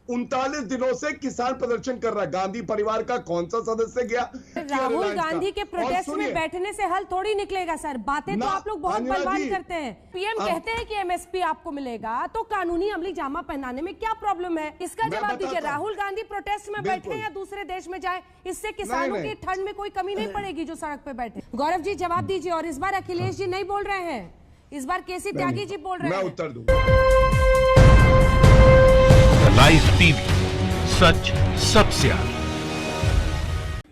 39 दिनों से किसान प्रदर्शन कर रहा है। गांधी परिवार का कौन सा सदस्य गया? राहुल गांधी के प्रोटेस्ट में बैठने से हल थोड़ी निकलेगा सर। बातें तो आप लोग बहुत बलवान करते हैं। पीएम कहते हैं कि एमएसपी आपको मिलेगा, तो कानूनी अमली जामा पहनाने में क्या प्रॉब्लम है? इसका जवाब दीजिए। राहुल गांधी प्रोटेस्ट में बैठे या दूसरे देश में जाए, इससे किसानों की ठंड में कोई कमी नहीं पड़ेगी जो सड़क पे बैठे। गौरव जी जवाब दीजिए। और इस बार अखिलेश जी नहीं बोल रहे हैं, इस बार केसी त्यागी जी बोल रहे हैं। मैं उत्तर दूंगा। लाइव टीवी, सच सबसे आगे।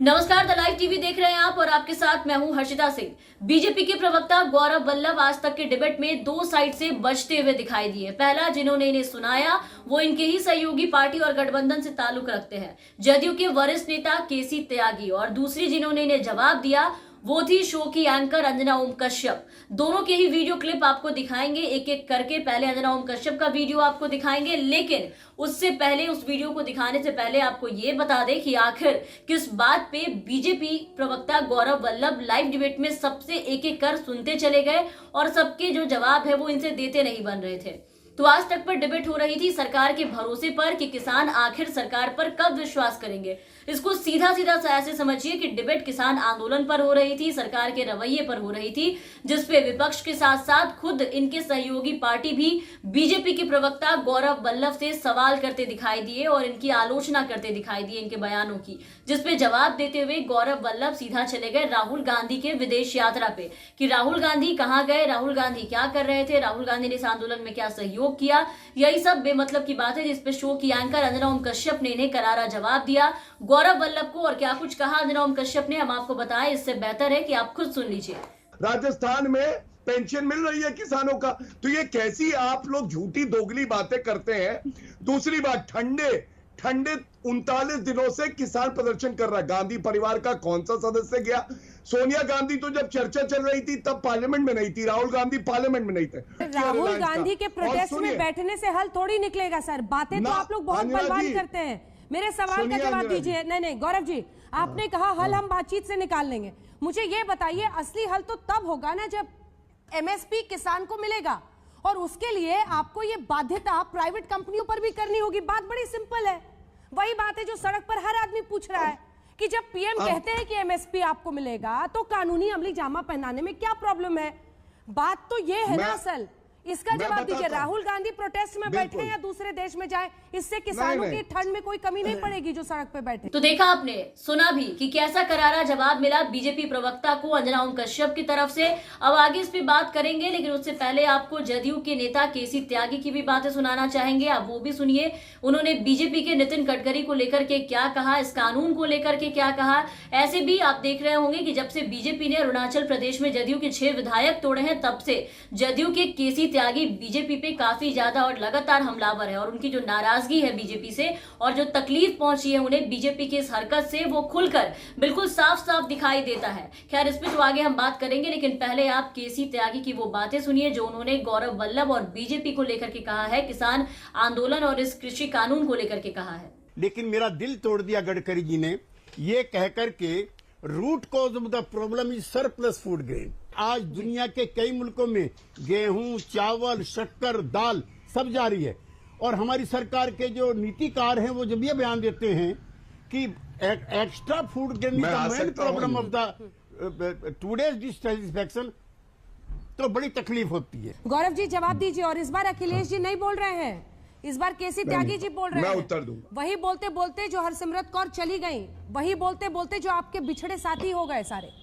नमस्कार, द लाइव टीवी देख रहे हैं आप और आपके साथ मैं हूं हर्षिता सिंह। बीजेपी के प्रवक्ता गौरव वल्लभ आज तक के डिबेट में दो साइड से बचते हुए दिखाई दिए। पहला जिन्होंने इन्हें सुनाया वो इनके ही सहयोगी पार्टी और गठबंधन से ताल्लुक रखते हैं, जदयू के वरिष्ठ नेता केसी त्यागी, और दूसरी जिन्होंने इन्हें जवाब दिया वो थी शो की एंकर अंजना ओम कश्यप। दोनों के ही वीडियो क्लिप आपको दिखाएंगे एक एक करके। पहले अंजना ओम कश्यप का वीडियो आपको दिखाएंगे, लेकिन उससे पहले, उस वीडियो को दिखाने से पहले आपको ये बता दें कि आखिर किस बात पे बीजेपी प्रवक्ता गौरव वल्लभ लाइव डिबेट में सबसे एक एक कर सुनते चले गए और सबके जो जवाब है वो इनसे देते नहीं बन रहे थे। तो आज तक पर डिबेट हो रही थी सरकार के भरोसे पर कि किसान आखिर सरकार पर कब विश्वास करेंगे। इसको सीधा सीधा ऐसे समझिए कि डिबेट किसान आंदोलन पर हो रही थी, सरकार के रवैये पर हो रही थी, जिसपे विपक्ष के साथ साथ खुद इनके सहयोगी पार्टी भी बीजेपी के प्रवक्ता गौरव वल्लभ से सवाल करते दिखाई दिए और इनकी आलोचना करते दिखाई दिए इनके बयानों की, जिसपे जवाब देते हुए गौरव वल्लभ सीधा चले गए राहुल गांधी के विदेश यात्रा पे कि राहुल गांधी कहाँ गए, राहुल गांधी क्या कर रहे थे, राहुल गांधी ने इस आंदोलन में क्या सहयोग किया। यही सब बेमतलब की बात है जिसपे शो की एंकर अंजना ओम कश्यप ने इन्हें करारा जवाब दिया गौरव वल्लभ को। और क्या कुछ कहा अंजना ओम कश्यप ने हम आपको बताएं, इससे बेहतर है कि आप खुद सुन लीजिए। राजस्थान में पेंशन मिल रही है किसानों का, तो ये कैसी आप लोग झूठी दोगली बातें करते हैं। दूसरी बात, ठंडे 39 दिनों से किसान प्रदर्शन कर रहा है। गांधी परिवार का कौन सा सदस्य गया? सोनिया गांधी तो जब चर्चा चल रही थी तब पार्लियामेंट में नहीं थी, राहुल गांधी पार्लियामेंट में नहीं थे। राहुल गांधी के प्रोटेस्ट में बैठने से हल थोड़ी निकलेगा सर। बातें तो आप लोग बहुत बलवान करते हैं। मेरे सवाल का जवाब दीजिए। नहीं गौरव जी, आपने कहा हल हम बातचीत से निकाल लेंगे। मुझे ये बताइए, असली हल तो तब होगा ना जब एमएसपी किसान को मिलेगा, और उसके लिए आपको ये बाध्यता प्राइवेट कंपनियों पर भी करनी होगी। बात बड़ी सिंपल है, वही बात है जो सड़क पर हर आदमी पूछ रहा है कि जब पीएम कहते हैं कि एमएसपी आपको मिलेगा, तो कानूनी अमली जामा पहनाने में क्या प्रॉब्लम है? बात तो ये है ना असल। इसका जवाब दीजिए। राहुल गांधी प्रोटेस्ट में बैठे या दूसरे देश में जाए, इससे किसानों की ठंड में कोई कमी नहीं पड़ेगी जो सड़क पे बैठे। तो देखा आपने, सुना भी कि कैसा करारा जवाब मिला बीजेपी प्रवक्ता को अंजना ओम कश्यप की तरफ से। अब आगे इस पे बात करेंगे, लेकिन उससे पहले आपको जदयू के नेता केसी त्यागी की भी बातें सुनाना चाहेंगे। आप वो भी सुनिए, उन्होंने बीजेपी के नितिन गडकरी को लेकर के क्या कहा, इस कानून को लेकर के क्या कहा। ऐसे भी आप देख रहे होंगे कि जब से बीजेपी ने अरुणाचल प्रदेश में जदयू के 6 विधायक तोड़े हैं, तब से जदयू के केसी त्यागी बीजेपी पे काफी ज्यादा और लगातार हमलावर है, और उनकी जो नाराजगी है बीजेपी से और जो तकलीफ पहुंची है उन्हें बीजेपी की इस हरकत से, वो खुलकर बिल्कुल साफ साफ दिखाई देता है। खैर, इस पे तो आगे हम बात करेंगे, लेकिन पहले आप केसी त्यागी की वो बातें सुनिए जो उन्होंने गौरव वल्लभ और बीजेपी को लेकर के कहा है, किसान आंदोलन और इस कृषि कानून को लेकर के कहा है। लेकिन मेरा दिल तोड़ दिया गडकरी जी ने ये कहकर के root cause of the problem is surplus food grain. आज दुनिया के कई मुल्कों में गेहूं, चावल, शक्कर, दाल सब जारी है, और हमारी सरकार के जो नीतिकार हैं वो जब ये बयान देते हैं कि extra food grain is the main problem of the today's dissatisfaction, तो बड़ी तकलीफ होती है। गौरव जी जवाब दीजिए। और इस बार अखिलेश जी नहीं बोल रहे हैं, इस बार केसी त्यागी जी बोल रहे हैं। मैं उत्तर दूंगा। वही बोलते बोलते जो हरसिमरत कौर चली गई, वही बोलते बोलते जो आपके बिछड़े साथी हो गए सारे।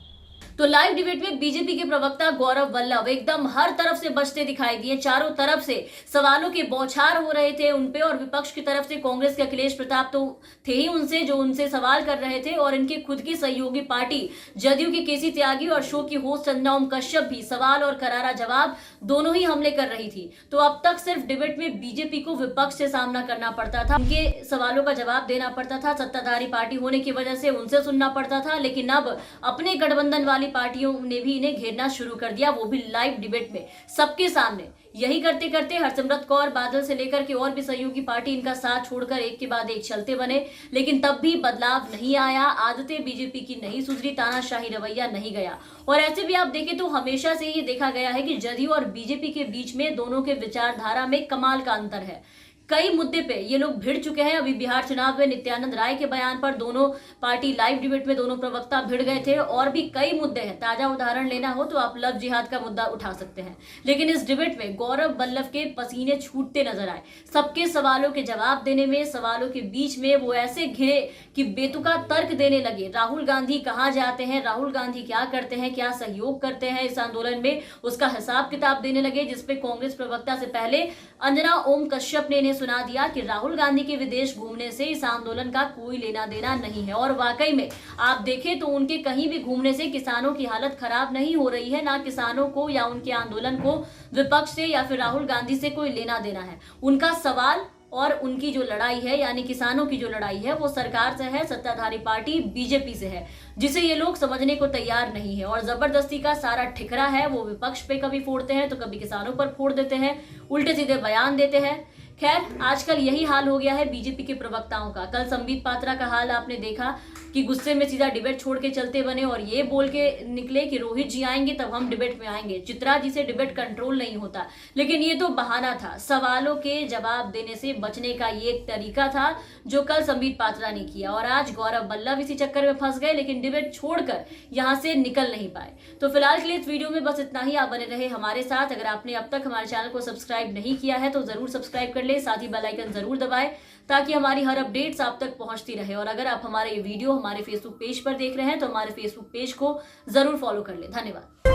तो लाइव डिबेट में बीजेपी के प्रवक्ता गौरव वल्लभ एकदम हर तरफ से बचते दिखाई दिए। चारों तरफ से सवालों के बौछार हो रहे थे उनपे, और विपक्ष की तरफ से कांग्रेस के अखिलेश प्रताप तो थे ही उनसे, जो उनसे सवाल कर रहे थे, और इनके खुद की सहयोगी पार्टी जदयू के केसी त्यागी और शो की होस्ट अंजना ओम कश्यप भी सवाल और करारा जवाब दोनों ही हमले कर रही थी। तो अब तक सिर्फ डिबेट में बीजेपी को विपक्ष से सामना करना पड़ता था, उनके सवालों का जवाब देना पड़ता था, सत्ताधारी पार्टी होने की वजह से उनसे सुनना पड़ता था। लेकिन अब अपने गठबंधन वाली पार्टियों ने भी इन्हें घेरना शुरू कर दिया, वो भी लाइव डिबेट में सबके सामने। यही करते करते हरसिमरत कौर बादल से लेकर के और भी सहयोगी पार्टी इनका साथ छोड़कर एक के बाद एक चलते बने, लेकिन तब भी बदलाव नहीं आया। आदतें बीजेपी की नहीं सुधरी, तानाशाही रवैया नहीं गया। और ऐसे भी आप देखें तो हमेशा से ये देखा गया है कि जदयू और बीजेपी के बीच में दोनों के विचारधारा में कमाल का अंतर है। कई मुद्दे पे ये लोग भिड़ चुके हैं। अभी बिहार चुनाव में नित्यानंद राय के बयान पर दोनों पार्टी लाइव डिबेट में दोनों प्रवक्ता भिड़ गए थे, और भी कई मुद्दे हैं। ताजा उदाहरण लेना हो तो आप लव जिहाद का मुद्दा उठा सकते हैं। लेकिन इस डिबेट में गौरव बल्लभ के पसीने छूटते नजर आए। सबके सवालों के जवाब देने में, सवालों के बीच में वो ऐसे घिरे कि बेतुका तर्क देने लगे। राहुल गांधी कहाँ जाते हैं, राहुल गांधी क्या करते हैं, क्या सहयोग करते हैं इस आंदोलन में, उसका हिसाब किताब देने लगे। जिसपे कांग्रेस प्रवक्ता से पहले अंजना ओम कश्यप ने इन्हें सुना दिया कि राहुल गांधी के विदेश घूमने से इस आंदोलन का कोई लेना देना नहीं है। और वाकई में आप देखें तो उनके कहीं भी घूमने से किसानों की हालत खराब नहीं हो रही है। ना किसानों को या उनके आंदोलन को विपक्ष से या फिर राहुल गांधी से कोई लेना देना है। उनका सवाल और उनकी जो लड़ाई है, यानी किसानों की जो लड़ाई है, वो सरकार से है, सत्ताधारी पार्टी बीजेपी से है, जिसे ये लोग समझने को तैयार नहीं है। और जबरदस्ती का सारा ठिकरा है वो विपक्ष पे कभी फोड़ते हैं तो कभी किसानों पर फोड़ देते हैं, उल्टे सीधे बयान देते हैं। खैर, आजकल यही हाल हो गया है बीजेपी के प्रवक्ताओं का। कल संबित पात्रा का हाल आपने देखा कि गुस्से में सीधा डिबेट छोड़ के चलते बने और ये बोल के निकले कि रोहित जी आएंगे तब हम डिबेट में आएंगे। चित्रा जी से डिबेट कंट्रोल नहीं होता, लेकिन ये तो बहाना था। सवालों के जवाब देने से बचने का ये एक तरीका था जो कल संबित पात्रा ने किया, और आज गौरव बल्लभ इसी चक्कर में फंस गए, लेकिन डिबेट छोड़कर यहां से निकल नहीं पाए। तो फिलहाल के लिए इस वीडियो में बस इतना ही। आप बने रहे हमारे साथ। अगर आपने अब तक हमारे चैनल को सब्सक्राइब नहीं किया है तो जरूर सब्सक्राइब कर ले, साथ ही बेल आइकन जरूर दबाएं ताकि हमारी हर अपडेट्स आप तक पहुंचती रहे। और अगर आप हमारे ये वीडियो हमारे फेसबुक पेज पर देख रहे हैं तो हमारे फेसबुक पेज को जरूर फॉलो कर ले। धन्यवाद।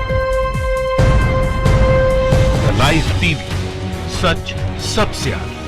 लाइव टीवी, सच सबसे आगे।